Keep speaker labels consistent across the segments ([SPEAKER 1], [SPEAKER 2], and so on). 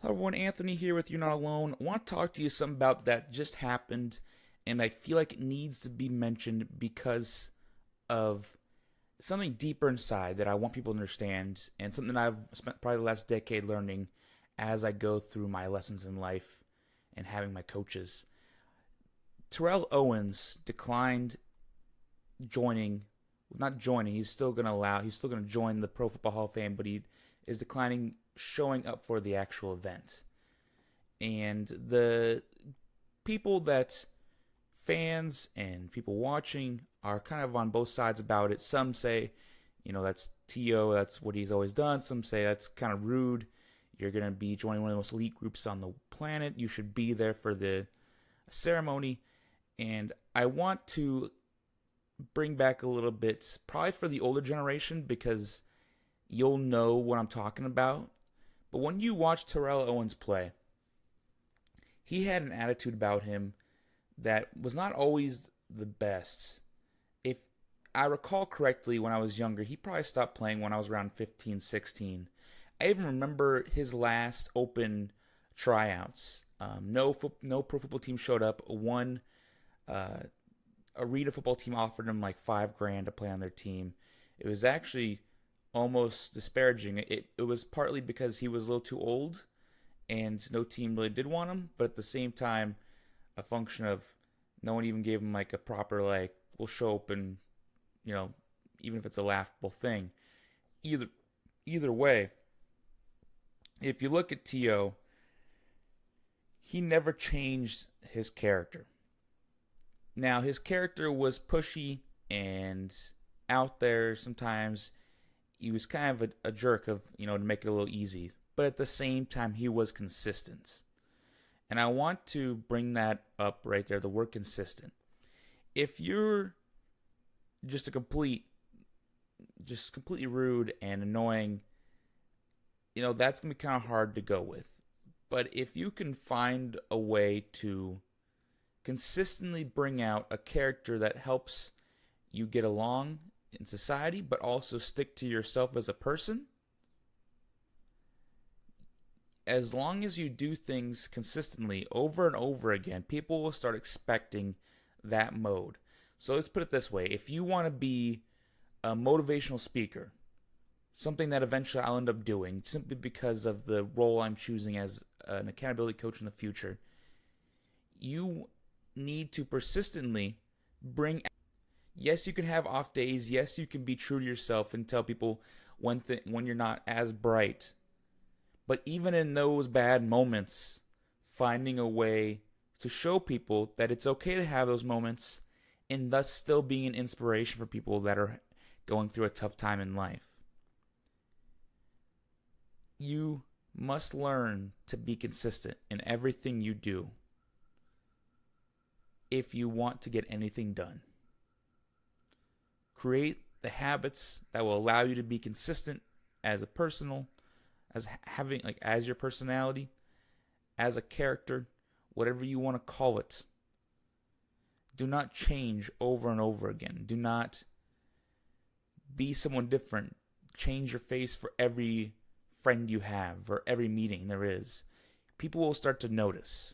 [SPEAKER 1] Hello everyone, Anthony here with You're Not Alone. I want to talk to you something about that just happened, and I feel like it needs to be mentioned because of something deeper inside that I want people to understand, and something I've spent probably the last decade learning as I go through my lessons in life and having my coaches. Terrell Owens declined joining, not joining, he's still going to join the Pro Football Hall of Fame, but he is declining showing up for the actual event. And the people that fans and people watching are kind of on both sides about it. Some say, that's T.O., that's what he's always done. Some say that's kind of rude. You're going to be joining one of the most elite groups on the planet. You should be there for the ceremony. And I want to bring back a little bit, probably for the older generation, because you'll know what I'm talking about. But when you watch Terrell Owens play, he had an attitude about him that was not always the best. If I recall correctly, when I was younger, he probably stopped playing when I was around 15, 16. I even remember his last open tryouts. No pro football team showed up. One arena football team offered him like $5,000 to play on their team. It was actually almost disparaging. It was partly because he was a little too old and no team really did want him, but at the same time, a function of no one even gave him like a proper like we'll show up and you know even if it's a laughable thing. Either either way, if you look at To, he never changed his character. Now his character was pushy and out there sometimes. He was kind of a jerk of to make it a little easy, but at the same time he was consistent. And I want to bring that up right there, the word consistent. If you're just a completely rude and annoying, that's going to be kind of hard to go with. But if you can find a way to consistently bring out a character that helps you get along in society, but also stick to yourself as a person, as long as you do things consistently over and over again, people will start expecting that mode. So let's put it this way: if you want to be a motivational speaker, something that eventually I'll end up doing simply because of the role I'm choosing as an accountability coach in the future, you need to persistently bring. Yes, you can have off days. Yes, you can be true to yourself and tell people when you're not as bright. But even in those bad moments, finding a way to show people that it's okay to have those moments and thus still being an inspiration for people that are going through a tough time in life. You must learn to be consistent in everything you do if you want to get anything done. Create the habits that will allow you to be consistent as a personal, as having like as your personality, as a character, whatever you want to call it. Do not change over and over again. Do not be someone different. Change your face for every friend you have or every meeting there is. People will start to notice.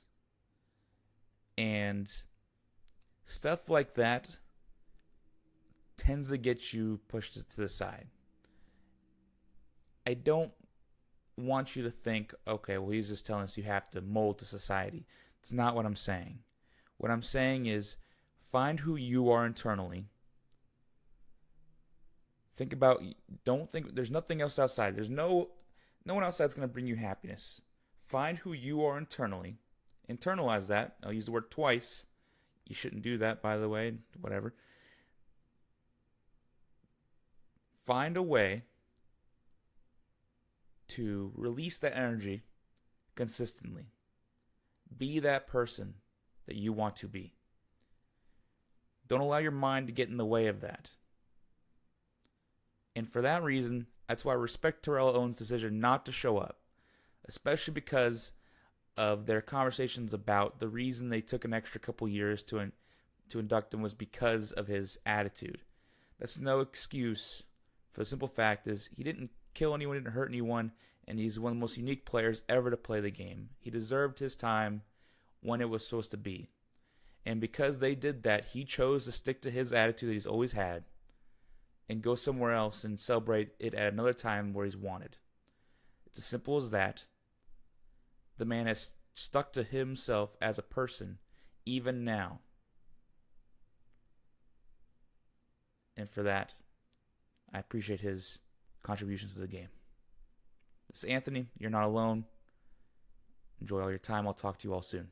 [SPEAKER 1] And stuff like that tends to get you pushed to the side. I don't want you to think, okay, well, he's just telling us you have to mold to society. It's not what I'm saying. What I'm saying is find who you are internally. Don't think, there's nothing else outside. There's no one outside that's going to bring you happiness. Find who you are internally. Internalize that. I'll use the word twice. You shouldn't do that, by the way, whatever. Find a way to release that energy consistently. Be that person that you want to be. Don't allow your mind to get in the way of that. And for that reason, that's why I respect Terrell Owens' decision not to show up, especially because of their conversations about the reason they took an extra couple years to induct him was because of his attitude. That's no excuse. For the simple fact is he didn't kill anyone, he didn't hurt anyone, and he's one of the most unique players ever to play the game. He deserved his time when it was supposed to be. And because they did that, he chose to stick to his attitude that he's always had and go somewhere else and celebrate it at another time where he's wanted. It's as simple as that. The man has stuck to himself as a person, even now. And for that, I appreciate his contributions to the game. This is Anthony. You're not alone. Enjoy all your time. I'll talk to you all soon.